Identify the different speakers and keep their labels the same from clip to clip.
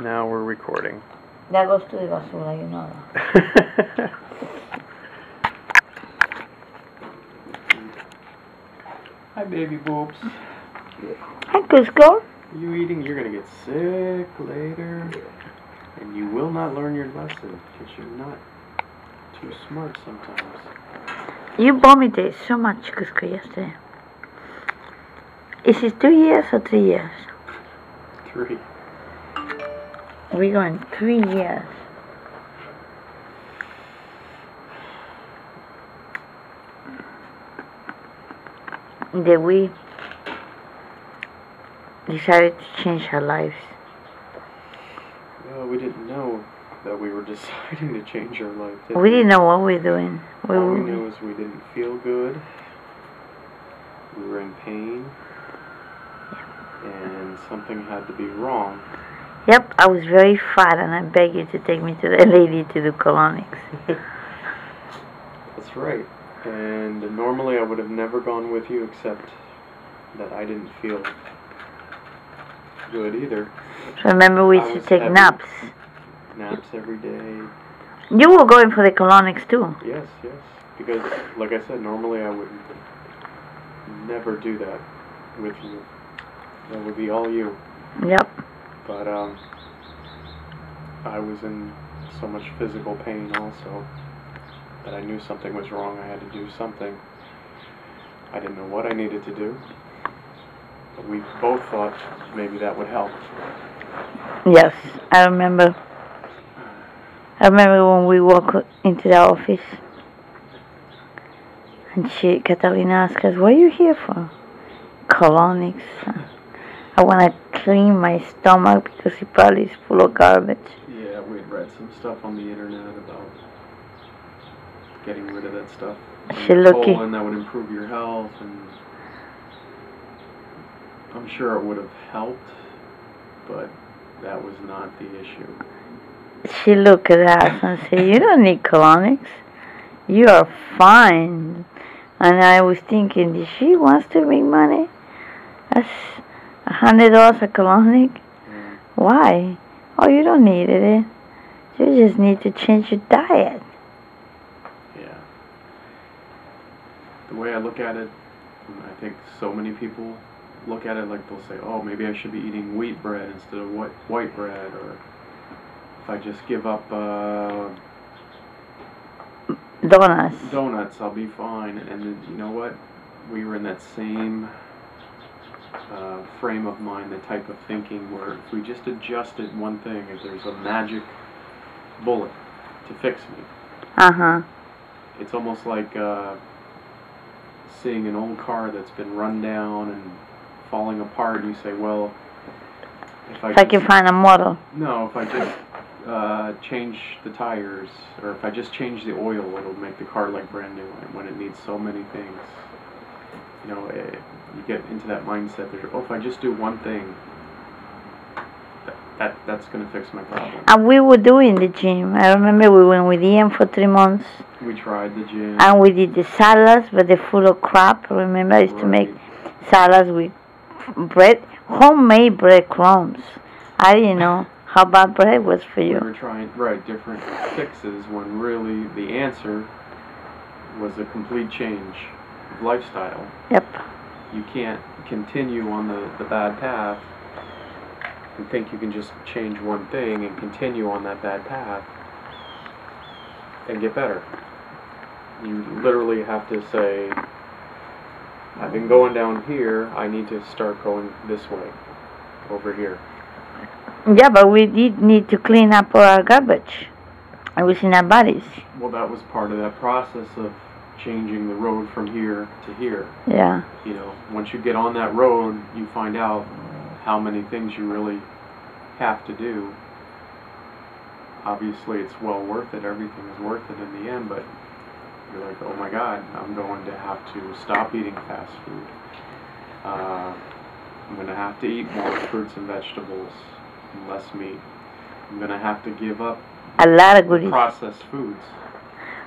Speaker 1: Now we're recording.
Speaker 2: That goes to the basura, you know that.
Speaker 1: Hi, baby boobs.
Speaker 2: Hi, Cusco.
Speaker 1: Are you eating? You're gonna get sick later. And you will not learn your lesson because you're not too smart sometimes.
Speaker 2: You vomited so much, Cusco, yesterday. Is it 2 years or 3 years?
Speaker 1: 3.
Speaker 2: We're going 3 years. That we decided to change our lives.
Speaker 1: Well, we didn't know that we were deciding to change our life.
Speaker 2: We didn't know what we're doing.
Speaker 1: All we knew is we didn't feel good. We were in pain. And something had to be wrong.
Speaker 2: Yep, I was very fat and I begged you to take me to the lady to do colonics.
Speaker 1: That's right. And normally I would have never gone with you except that I didn't feel good either.
Speaker 2: Remember we used to take naps.
Speaker 1: Naps every day.
Speaker 2: You were going for the colonics too.
Speaker 1: Yes, yes. Because, like I said, normally I would never do that with you. That would be all you.
Speaker 2: Yep.
Speaker 1: But I was in so much physical pain also that I knew something was wrong. I had to do something. I didn't know what I needed to do. But we both thought maybe that would help.
Speaker 2: Yes, I remember. I remember when we walked into the office and Catalina asked us, "What are you here for?" Colonics. I want to clean my stomach because it probably is full of garbage.
Speaker 1: Yeah, we had read some stuff on the internet about getting rid of that stuff. And that would improve your health, and I'm sure it would have helped, but that was not the issue.
Speaker 2: She looked at us and said, "You don't need colonics. You are fine." And I was thinking, did she wants to make money? That's $100 a colonic?
Speaker 1: Yeah.
Speaker 2: Why? Oh, you don't need it. You just need to change your diet.
Speaker 1: Yeah. The way I look at it, I think so many people look at it like they'll say, "Oh, maybe I should be eating wheat bread instead of white bread," or if I just give up donuts, I'll be fine. And then, you know what? We were in that same frame of mind, the type of thinking where if we just adjusted one thing, if there's a magic bullet to fix me. It's almost like seeing an old car that's been run down and falling apart, and you say, well, if I
Speaker 2: can find a model.
Speaker 1: No, if I just change the tires, or if I just change the oil, it'll make the car like brand new, when it needs so many things. You know, you get into that mindset that, oh, if I just do one thing, that's going to fix my problem.
Speaker 2: And we were doing the gym. I remember we went with Ian for 3 months.
Speaker 1: We tried the gym.
Speaker 2: And we did the salads, but they're full of crap. Remember, I used to make salads with bread, homemade breadcrumbs. I didn't know how bad bread was for you.
Speaker 1: We were trying, different fixes when really the answer was a complete change of lifestyle.
Speaker 2: Yep.
Speaker 1: You can't continue on the bad path and think you can just change one thing and continue on that bad path and get better. You literally have to say, I've been going down here, I need to start going this way, over here.
Speaker 2: Yeah, but we did need to clean up our garbage. It was in our bodies.
Speaker 1: Well, that was part of that process of changing the road from here to here.
Speaker 2: Yeah.
Speaker 1: You know, once you get on that road, you find out how many things you really have to do. Obviously, it's well worth it. Everything is worth it in the end, but you're like, oh my God, I'm going to have to stop eating fast food. I'm going to have to eat more fruits and vegetables and less meat. I'm going to have to give up
Speaker 2: a lot of goodies,
Speaker 1: processed foods.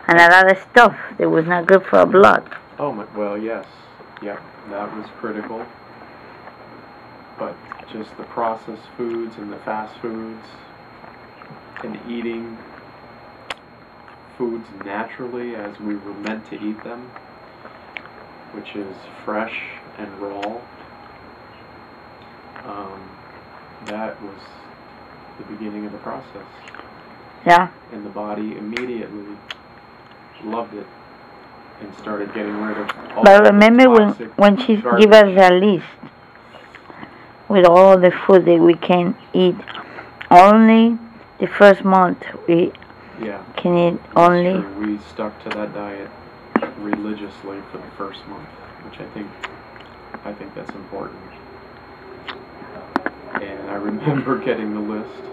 Speaker 2: And a lot of stuff that was not good for our blood.
Speaker 1: Oh, well, yes. Yep, that was critical. but just the processed foods and the fast foods, and eating foods naturally as we were meant to eat them, which is fresh and raw. That was the beginning of the process.
Speaker 2: Yeah.
Speaker 1: And the body immediately loved it and started getting rid of all
Speaker 2: But
Speaker 1: the
Speaker 2: remember
Speaker 1: toxic
Speaker 2: when she
Speaker 1: garbage.
Speaker 2: gave us a list with all the food that we can eat. Only the first month we
Speaker 1: Yeah,
Speaker 2: can eat
Speaker 1: that's
Speaker 2: only.
Speaker 1: true. We stuck to that diet religiously for the first month, which I think that's important. And I remember getting the list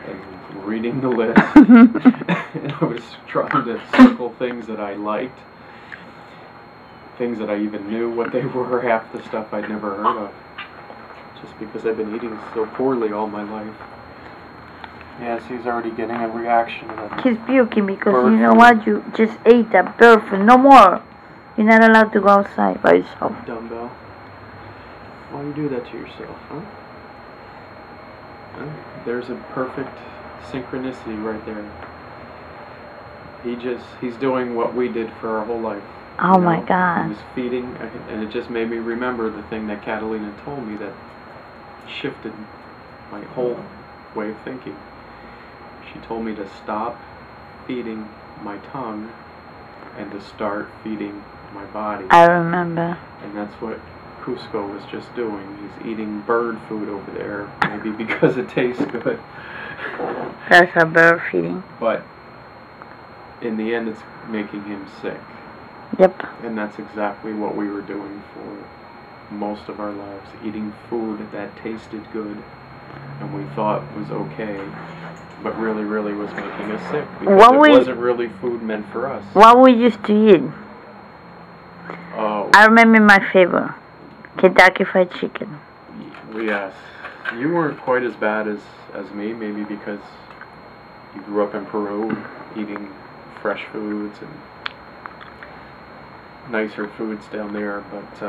Speaker 1: and reading the list, and I was trying to circle things that I liked, things that I even knew what they were, half the stuff I'd never heard of, just because I've been eating so poorly all my life. Yes, he's already getting a reaction to that.
Speaker 2: He's puking because
Speaker 1: Bird
Speaker 2: you know
Speaker 1: food.
Speaker 2: what? You just ate a bird food. No more. You're not allowed to go outside by yourself.
Speaker 1: Dumbbell. Why you do that to yourself, huh? There's a perfect synchronicity right there. He's doing what we did for our whole life.
Speaker 2: Oh
Speaker 1: you
Speaker 2: my
Speaker 1: know?
Speaker 2: God.
Speaker 1: He was feeding, and it just made me remember the thing that Catalina told me that shifted my whole way of thinking. She told me to stop feeding my tongue and to start feeding my body.
Speaker 2: I remember.
Speaker 1: And that's what Cusco was just doing. He's eating bird food over there, maybe because it tastes good.
Speaker 2: That's a bird feeding.
Speaker 1: But in the end, it's making him sick.
Speaker 2: Yep.
Speaker 1: And that's exactly what we were doing for most of our lives. Eating food that tasted good and we thought was okay, but really was making us sick because
Speaker 2: What
Speaker 1: it
Speaker 2: we-
Speaker 1: wasn't really food meant for us.
Speaker 2: What we used to eat.
Speaker 1: Oh,
Speaker 2: I remember my favorite. Kentucky Fried Chicken.
Speaker 1: yes. You weren't quite as bad as me, maybe because you grew up in Peru eating fresh foods and nicer foods down there, but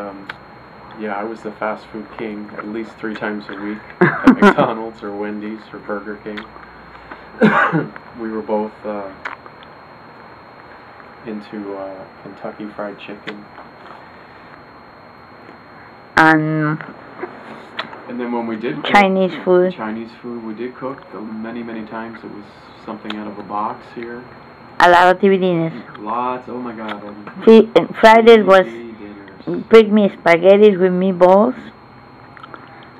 Speaker 1: yeah, I was the fast food king at least 3 times a week at McDonald's or Wendy's or Burger King. We were both into Kentucky Fried Chicken.
Speaker 2: And
Speaker 1: And then when we did cook,
Speaker 2: Chinese food.
Speaker 1: Chinese food, we did cook many times. It was something out of a box here.
Speaker 2: A lot of dinners.
Speaker 1: Lots, oh my god.
Speaker 2: Fridays was
Speaker 1: dinners.
Speaker 2: bring me spaghetti with meatballs,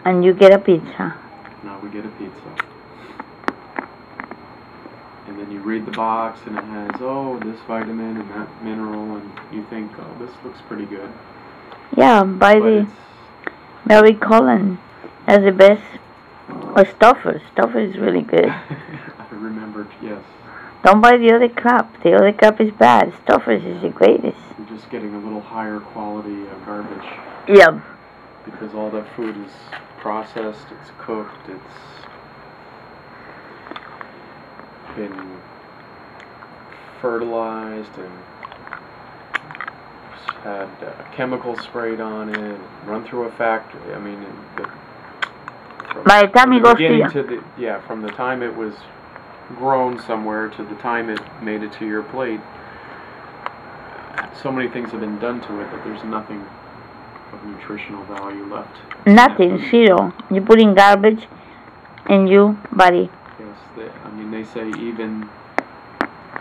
Speaker 2: and you get a pizza.
Speaker 1: Now we get a pizza. And then you read the box and it has, oh, this vitamin and that mineral, and you think, oh, this looks pretty good.
Speaker 2: Yeah, buy
Speaker 1: But
Speaker 2: the
Speaker 1: it's,
Speaker 2: Mary Collins. That's the best. Or Stouffer's. Stouffer's is really good.
Speaker 1: I remembered, yes.
Speaker 2: Don't buy the other crap. The other crap is bad. Stouffer's is the greatest.
Speaker 1: You're just getting a little higher quality garbage.
Speaker 2: Yeah.
Speaker 1: Because all that food is processed, it's cooked, it's been fertilized and had chemicals sprayed on it, and run through a factory. I mean,
Speaker 2: By the time it goes to you.
Speaker 1: from the time it was grown somewhere to the time it made it to your plate, so many things have been done to it that there's nothing of nutritional value left.
Speaker 2: Nothing. Zero. You put in garbage and you body.
Speaker 1: Yes, they say even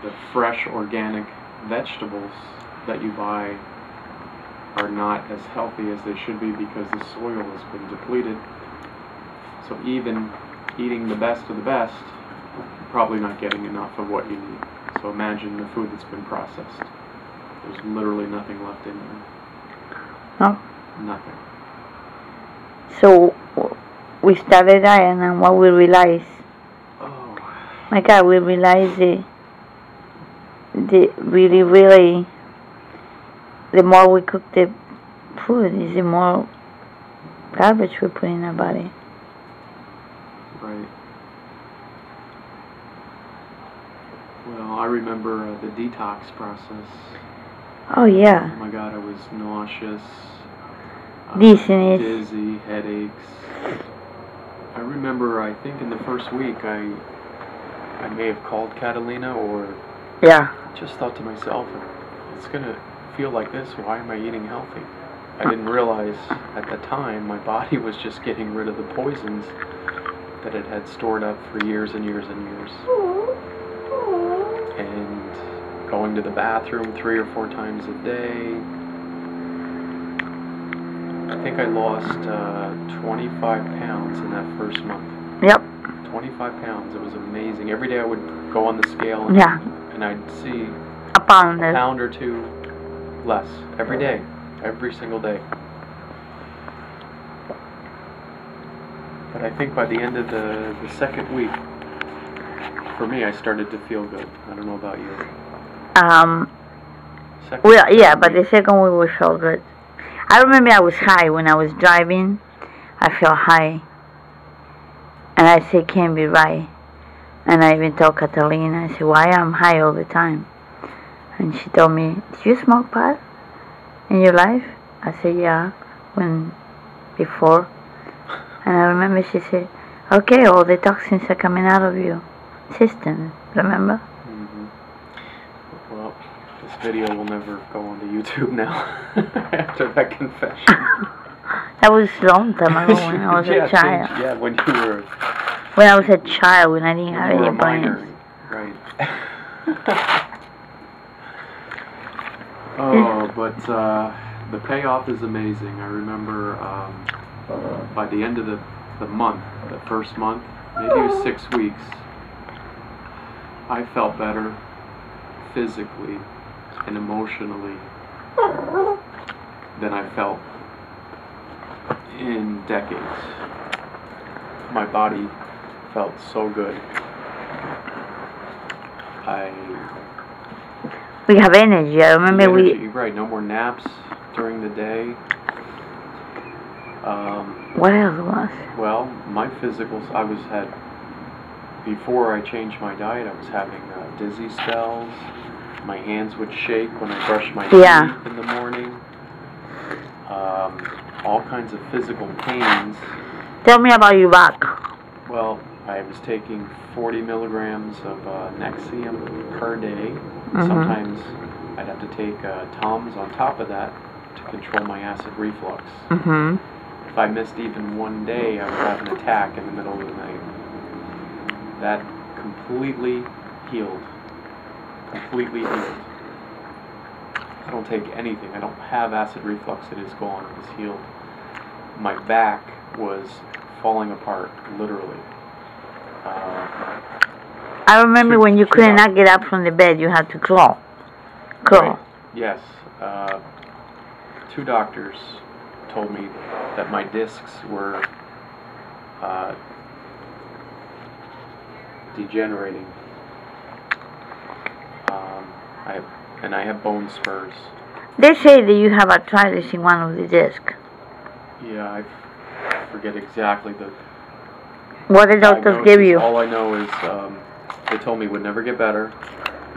Speaker 1: the fresh organic vegetables that you buy are not as healthy as they should be because the soil has been depleted. So even eating the best of the best, you're probably not getting enough of what you need. So imagine the food that's been processed. There's literally nothing left in there.
Speaker 2: No.
Speaker 1: Nothing.
Speaker 2: So we started diet, and what we realized,
Speaker 1: Oh,
Speaker 2: my God, we realized the really, the more we cook the food, is the more garbage we put in our body.
Speaker 1: right. Well, I remember the detox process.
Speaker 2: Oh yeah.
Speaker 1: Oh my God, I was nauseous.
Speaker 2: Dizziness.
Speaker 1: Dizzy, headaches. I remember, I think in the first week, I may have called Catalina, or
Speaker 2: Yeah.
Speaker 1: just thought to myself, it's gonna feel like this, why am I eating healthy? I didn't realize at the time my body was just getting rid of the poisons that it had stored up for years and years and years. And going to the bathroom 3 or 4 times a day. I think I lost 25 pounds in that first month.
Speaker 2: Yep.
Speaker 1: 25 pounds. It was amazing. Every day I would go on the scale and I'd see
Speaker 2: A pound.
Speaker 1: a pound or 2 less every day, every single day. But I think by the end of the second week, for me, I started to feel good. I don't know about you.
Speaker 2: Well, yeah, but the second week was so good. I remember I was high when I was driving. I felt high. And I said, can't be right. And I even told Catalina, I said, why I'm high all the time? And she told me, did you smoke pot in your life? I said, yeah, before. And I remember she said, okay, all the toxins are coming out of your system, remember?
Speaker 1: Mm-hmm. Well, this video will never go onto YouTube now, after that confession.
Speaker 2: That was a long time ago when I was a child.
Speaker 1: Yeah, when you were...
Speaker 2: When I was a child, when I didn't have any brains.
Speaker 1: Right. Oh, but the payoff is amazing. I remember by the end of the month, the first month, maybe it was 6 weeks, I felt better physically and emotionally than I felt in decades. My body felt so good.
Speaker 2: We have energy. I remember
Speaker 1: Right, no more naps during the day.
Speaker 2: What else was?
Speaker 1: Well, my physicals, before I changed my diet, I was having dizzy spells. My hands would shake when I brushed my teeth in the morning. All kinds of physical pains.
Speaker 2: Tell me about your back.
Speaker 1: Well, I was taking 40 milligrams of Nexium per day.
Speaker 2: Mm-hmm.
Speaker 1: Sometimes I'd have to take Tums on top of that to control my acid reflux.
Speaker 2: Mm-hmm.
Speaker 1: If I missed even one day, I would have an attack in the middle of the night. That completely healed. Completely healed. I don't take anything. I don't have acid reflux. It is gone. It is healed. My back was falling apart, literally.
Speaker 2: I remember when you could not get up from the bed, you had to crawl.
Speaker 1: Right. Yes. 2 doctors told me that my discs were degenerating. I have bone spurs.
Speaker 2: They say that you have arthritis in one of the discs.
Speaker 1: Yeah, I forget exactly the...
Speaker 2: What the doctors give you?
Speaker 1: All I know is they told me it would never get better.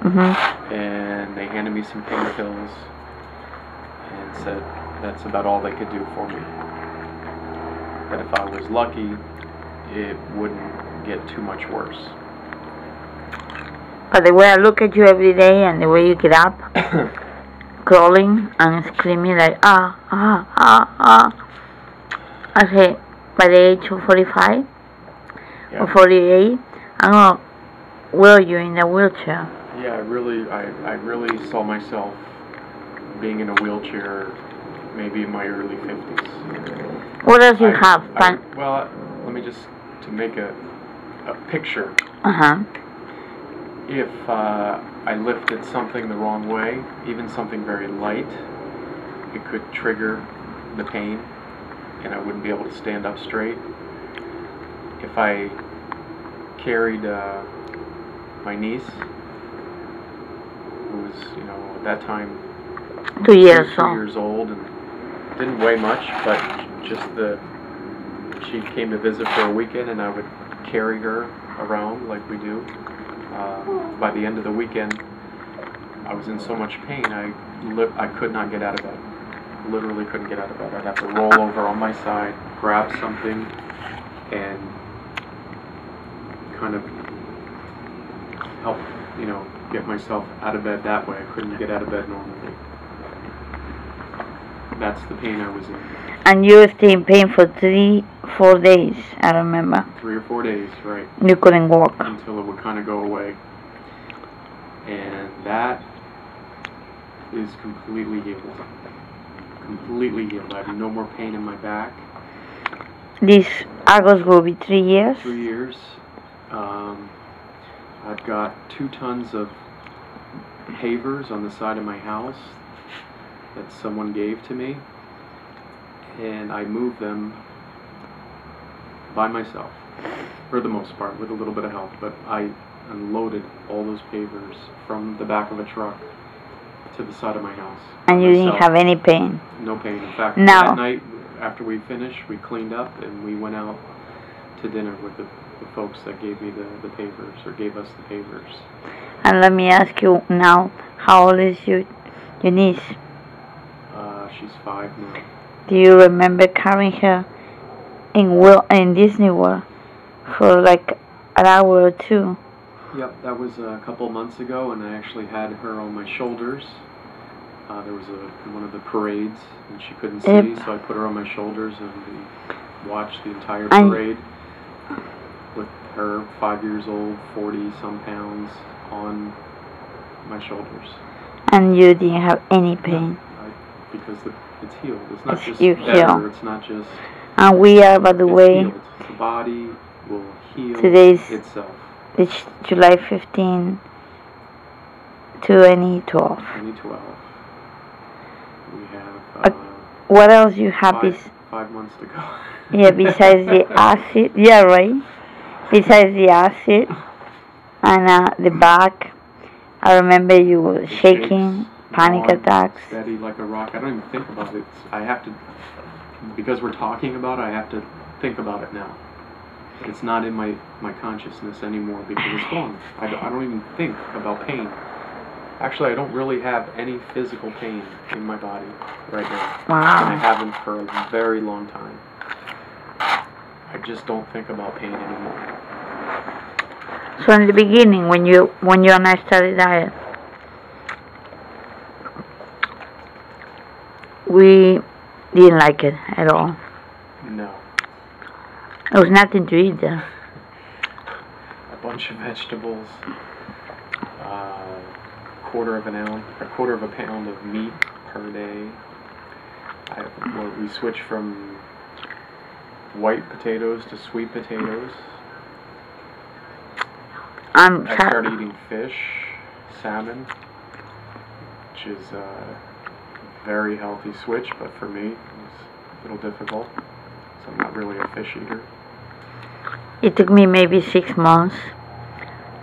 Speaker 2: Mm-hmm.
Speaker 1: And they handed me some pain pills and said that's about all they could do for me. That if I was lucky, it wouldn't get too much worse.
Speaker 2: But the way I look at you every day and the way you get up, crawling and screaming like, I say, by the age of 45 or 48, I'm going to wheel you in a wheelchair.
Speaker 1: Yeah, I really saw myself being in a wheelchair maybe in my early 50s.
Speaker 2: What else you have?
Speaker 1: Well, let me just, to make a picture.
Speaker 2: Uh-huh.
Speaker 1: If I lifted something the wrong way, even something very light, it could trigger the pain and I wouldn't be able to stand up straight. If I carried my niece, who was, at that time
Speaker 2: 2 years
Speaker 1: old and didn't weigh much, but she came to visit for a weekend and I would carry her around like we do. By the end of the weekend, I was in so much pain, I could not get out of bed. literally couldn't get out of bed. I'd have to roll over on my side, grab something, and kind of help, get myself out of bed that way. I couldn't get out of bed normally. That's the pain I was in.
Speaker 2: And you stayed in pain for 4 days, I remember.
Speaker 1: 3 or 4 days, right.
Speaker 2: You couldn't walk.
Speaker 1: Until it would kind of go away. And that is completely healed. Completely healed. I have no more pain in my back.
Speaker 2: This August will be 3 years?
Speaker 1: 3 years. I've got 2 tons of pavers on the side of my house that someone gave to me, and I moved them by myself, for the most part, with a little bit of help, but I unloaded all those pavers from the back of a truck to the side of my house.
Speaker 2: And you didn't have any pain?
Speaker 1: No pain. In fact,
Speaker 2: No.
Speaker 1: that night, after we finished, we cleaned up and we went out to dinner with the folks that gave me the pavers, or gave us the pavers.
Speaker 2: And let me ask you now, how old is your niece?
Speaker 1: She's 5 now.
Speaker 2: Do you remember carrying her in Disney World for like an hour or 2?
Speaker 1: Yep, that was a couple months ago, and I actually had her on my shoulders. There was one of the parades, and she couldn't see,
Speaker 2: Yep.
Speaker 1: so I put her on my shoulders, and we watched the entire parade with her, 5 years old, 40-some pounds, on my shoulders.
Speaker 2: And you didn't have any pain?
Speaker 1: Because it's healed. It's not just
Speaker 2: you
Speaker 1: better,
Speaker 2: heal.
Speaker 1: it's not just...
Speaker 2: And we are, by the way...
Speaker 1: Healed. The body will heal
Speaker 2: Today's
Speaker 1: itself.
Speaker 2: It's July 15, 2012.
Speaker 1: 2012. We have...
Speaker 2: What else you have?
Speaker 1: 5 months to go.
Speaker 2: Yeah, besides the acid. Yeah, right. Besides the acid and the back, I remember you were shaking, panic attacks.
Speaker 1: Steady like a rock. I don't even think about it. I have to, because we're talking about it, I have to think about it now. It's not in my consciousness anymore because it's gone. I don't even think about pain. Actually, I don't really have any physical pain in my body right now.
Speaker 2: Wow.
Speaker 1: And I haven't for a very long time. I just don't think about pain anymore.
Speaker 2: So in the beginning, when you and I started diet, we didn't like it at all.
Speaker 1: No.
Speaker 2: There was nothing to eat there.
Speaker 1: A bunch of vegetables, quarter of a pound of meat per day. We switched from white potatoes to sweet potatoes. I started eating fish, salmon, which is a very healthy switch, but for me it was a little difficult, so I'm not really a fish eater.
Speaker 2: It took me maybe 6 months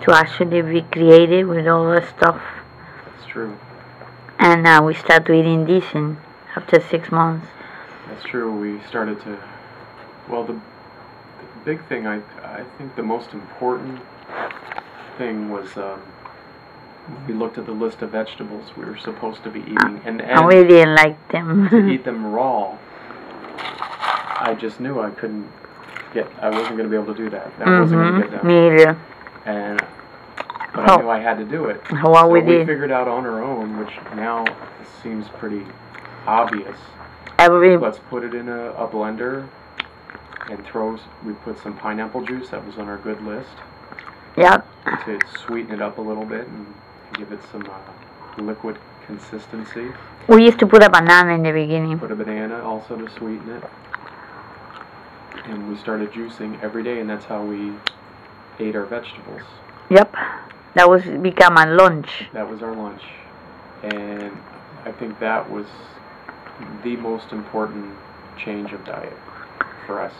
Speaker 2: to actually be creative with all the stuff.
Speaker 1: That's true.
Speaker 2: And we started eating decent after 6 months.
Speaker 1: That's true. We started to, well, the big thing, I think the most important thing was we looked at the list of vegetables we were supposed to be eating, and
Speaker 2: we didn't like them.
Speaker 1: to eat them raw. I just knew I wasn't going to be able to do that. That wasn't going to get done.
Speaker 2: Me either.
Speaker 1: But I knew I had to do it.
Speaker 2: What we did.
Speaker 1: Figured out on our own, which now seems pretty obvious. Let's put it in a blender and we put some pineapple juice that was on our good list.
Speaker 2: Yep.
Speaker 1: To sweeten it up a little bit and give it some liquid consistency.
Speaker 2: We used to put a banana in the beginning.
Speaker 1: Put a banana also to sweeten it. And we started juicing every day, and that's how we ate our vegetables.
Speaker 2: Yep. That was become a lunch.
Speaker 1: That was our lunch. And I think that was the most important change of diet for us.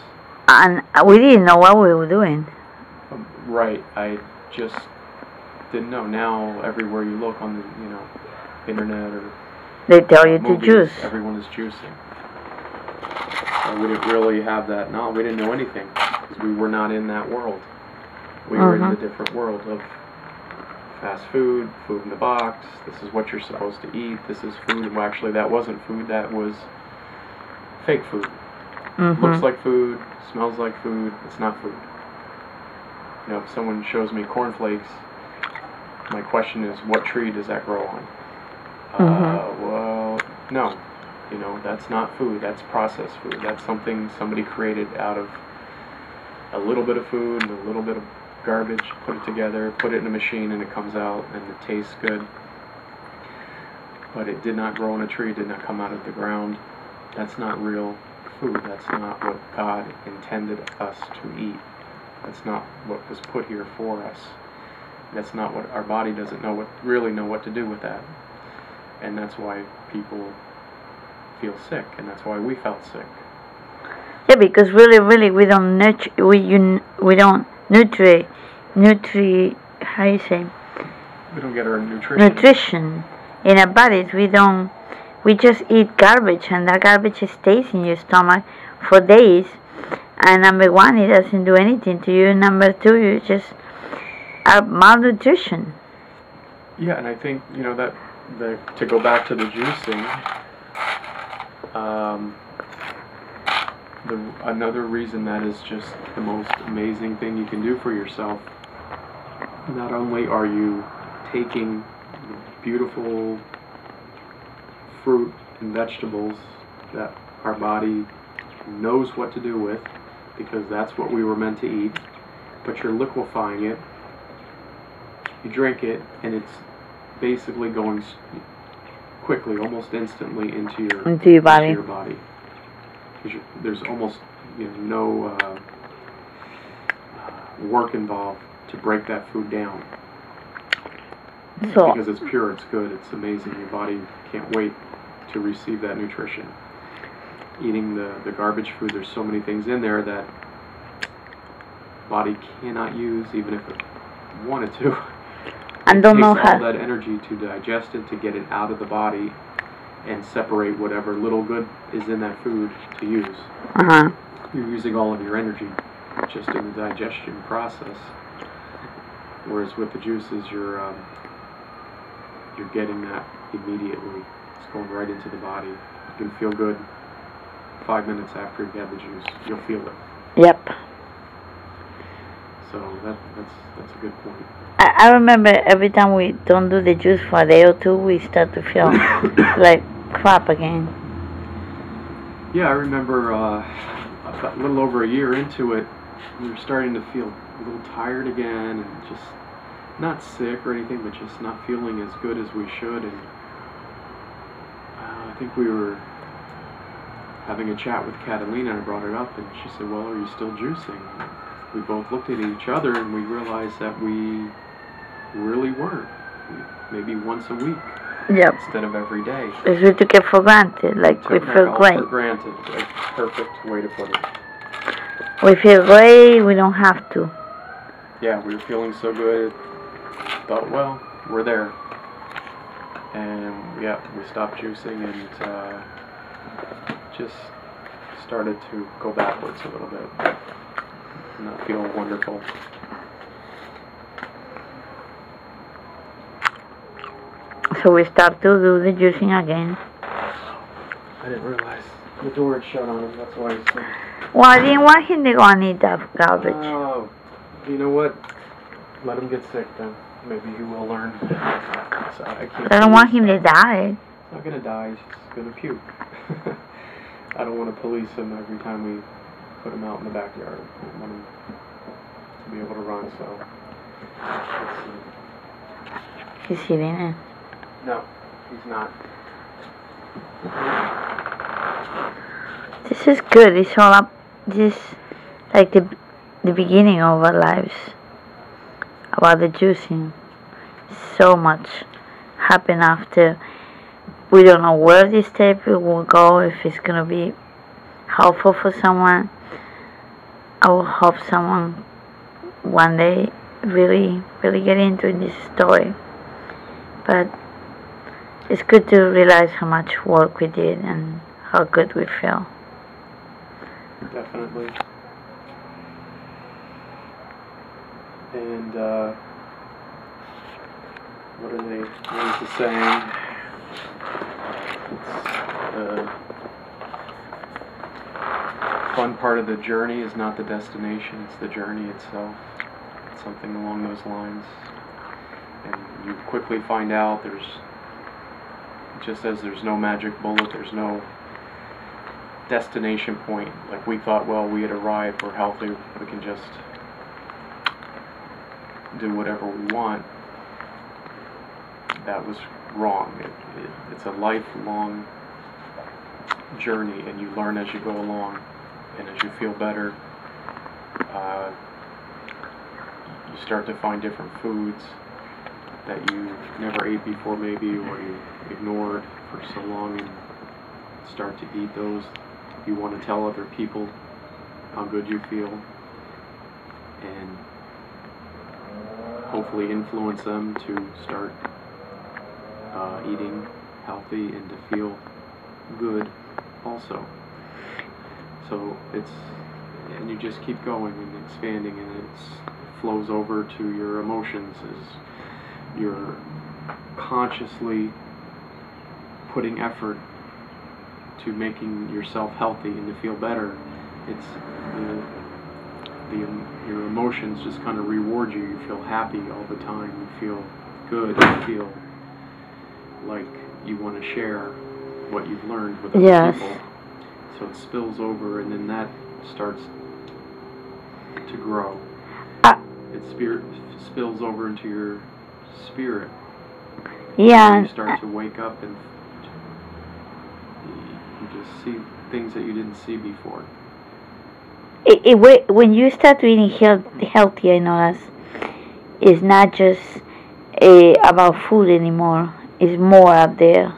Speaker 2: And we didn't know what we were doing.
Speaker 1: Right. I just didn't know. Now, everywhere you look on the internet or
Speaker 2: they tell you
Speaker 1: movies,
Speaker 2: to juice.
Speaker 1: Everyone is juicing. So we didn't really have that. No, we didn't know anything because we were not in that world. We were in a different world of fast food, food in the box, this is what you're supposed to eat, this is food. Well, actually, that wasn't food, that was fake food. Looks like food, smells like food, it's not food. You know, if someone shows me cornflakes, my question is, what tree does that grow on? Well, no. You know, that's not food, that's processed food. That's something somebody created out of a little bit of food and a little bit of garbage, put it together, put it in a machine, and it comes out and it tastes good. But it did not grow on a tree, it did not come out of the ground. That's not real food. That's not what God intended us to eat. That's not what was put here for us. That's not what our body doesn't really know what to do with that. And that's why people feel sick, and that's why we felt sick.
Speaker 2: Yeah, because really we don't we don't how you say?
Speaker 1: We don't get our nutrition
Speaker 2: in our bodies. We just eat garbage, and that garbage stays in your stomach for days. And number one, it doesn't do anything to you. Number two, you just are malnutrition.
Speaker 1: Yeah, and I think, you know, that to go back to the juicing, another reason that is just the most amazing thing you can do for yourself. Not only are you taking beautiful fruit and vegetables that our body knows what to do with, because that's what we were meant to eat, but you're liquefying it, you drink it, and it's basically going quickly, almost instantly into your body. There's almost, you know, no work involved to break that food down. Because it's pure, it's good, it's amazing. Your body can't wait to receive that nutrition. Eating the garbage food, there's so many things in there that body cannot use, even if it wanted to.
Speaker 2: And don't know how.
Speaker 1: All that energy to digest it, to get it out of the body, and separate whatever little good is in that food to use. You're using all of your energy just in the digestion process. Whereas with the juices, you're getting that immediately. It's going right into the body. You can feel good 5 minutes after you've had the juice. You'll feel it.
Speaker 2: Yep.
Speaker 1: So that's a good point.
Speaker 2: I remember every time we don't do the juice for a day or two, we start to feel like crap again.
Speaker 1: Yeah, I remember about a little over a year into it, we were starting to feel a little tired again, and just not sick or anything, but just not feeling as good as we should. And I think we were having a chat with Catalina, and I brought it up, and she said, well, are you still juicing? We both looked at each other, and we realized that we really weren't. Maybe once a week.
Speaker 2: Yep.
Speaker 1: Instead of every day.
Speaker 2: Because we took it for granted, like we feel great.
Speaker 1: For granted, like perfect way to put it.
Speaker 2: We feel great, we don't have to.
Speaker 1: Yeah, we were feeling so good, thought, well, we're there. And yeah, we stopped juicing and just started to go backwards a little bit. Not feel wonderful.
Speaker 2: So we start to do the juicing again.
Speaker 1: I didn't realize the door had shut on him, that's why he's so...
Speaker 2: Well, I didn't want him to go and eat that garbage.
Speaker 1: Oh, you know what? Let him get sick then. Maybe he will learn. So I
Speaker 2: don't want him to die.
Speaker 1: He's not going to die, he's just going to puke. I don't want to police him every time we put him out in the backyard. I want him to be able to run, so... Let's see.
Speaker 2: He's eating it.
Speaker 1: No, he's not.
Speaker 2: This is good. It's all up. This is like the beginning of our lives. About the juicing. So much happened after. We don't know where this tape will go. If it's gonna be helpful for someone. I will hope someone one day really get into this story. But it's good to realize how much work we did and how good we feel.
Speaker 1: Definitely. And what is the saying? It's fun part of the journey is not the destination, it's the journey itself. It's something along those lines. And you quickly find out just as there's no magic bullet, there's no destination point. Like we thought, well, we had arrived, we're healthy, we can just do whatever we want. That was wrong. It's a lifelong journey, and you learn as you go along. And as you feel better, you start to find different foods that you never ate before maybe, or you ignored for so long, and start to eat those. You want to tell other people how good you feel, and hopefully influence them to start eating healthy and to feel good also. So and you just keep going and expanding, and it flows over to your emotions as you're consciously putting effort to making yourself healthy and to feel better. It's your emotions just kind of reward you. You feel happy all the time. You feel good. You feel like you want to share what you've learned with other people. So it spills over, and then that starts to grow. It spills over into your spirit.
Speaker 2: Yeah.
Speaker 1: And you start to wake up, and you just see things that you didn't see before.
Speaker 2: When you start eating healthy, I know it's not just about food anymore. It's more out there.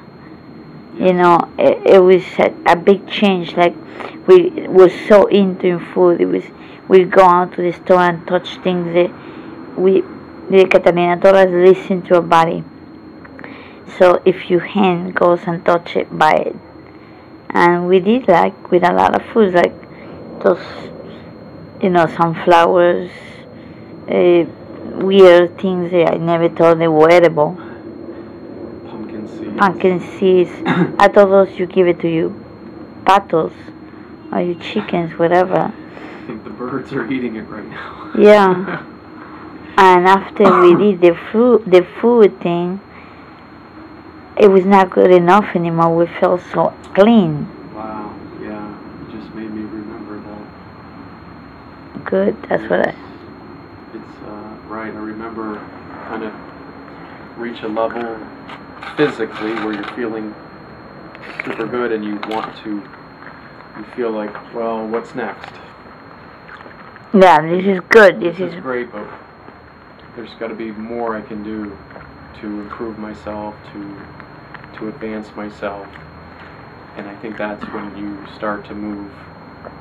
Speaker 2: Yes. You know, it was a big change. Like we were so into food. We'd go out to the store and touch things that Catalina told us, listen to our body. So if your hand goes and touch it, buy it. And we did, like with a lot of foods, like those, sunflowers, weird things that I never thought they were edible. Pumpkin seeds. I thought those you give it to your patos or your chickens, whatever.
Speaker 1: I think the birds are eating it right now.
Speaker 2: Yeah. And after we did the food thing, it was not good enough anymore. We felt so clean.
Speaker 1: Wow. Yeah. You just made me remember that.
Speaker 2: Good. That's what
Speaker 1: It's right. I remember kind of reach a level physically where you're feeling super good, and you feel like, well, what's next?
Speaker 2: Yeah, this is good.
Speaker 1: This is great, but there's got to be more I can do to improve myself, to advance myself. And I think that's when you start to move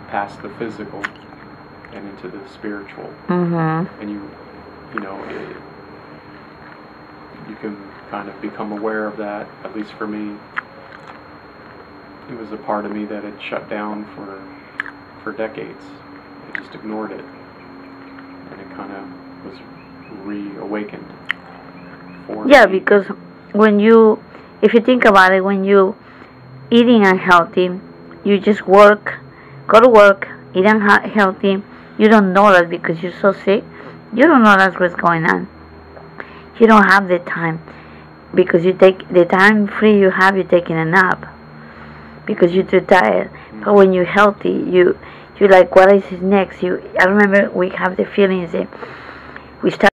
Speaker 1: past the physical and into the spiritual.
Speaker 2: Mm-hmm.
Speaker 1: And you can kind of become aware of that. At least for me, it was a part of me that had shut down for decades. I just ignored it, and it kind of was reawakened for me.
Speaker 2: Because if you think about it, when you eating unhealthy, you just go to work, eat unhealthy. You don't know that because you're so sick. You don't know that's what's going on. You don't have the time, because you take the time free you have, you're taking a nap because you're too tired. But when you're healthy, you're like, what is next? I remember we have the feelings that we start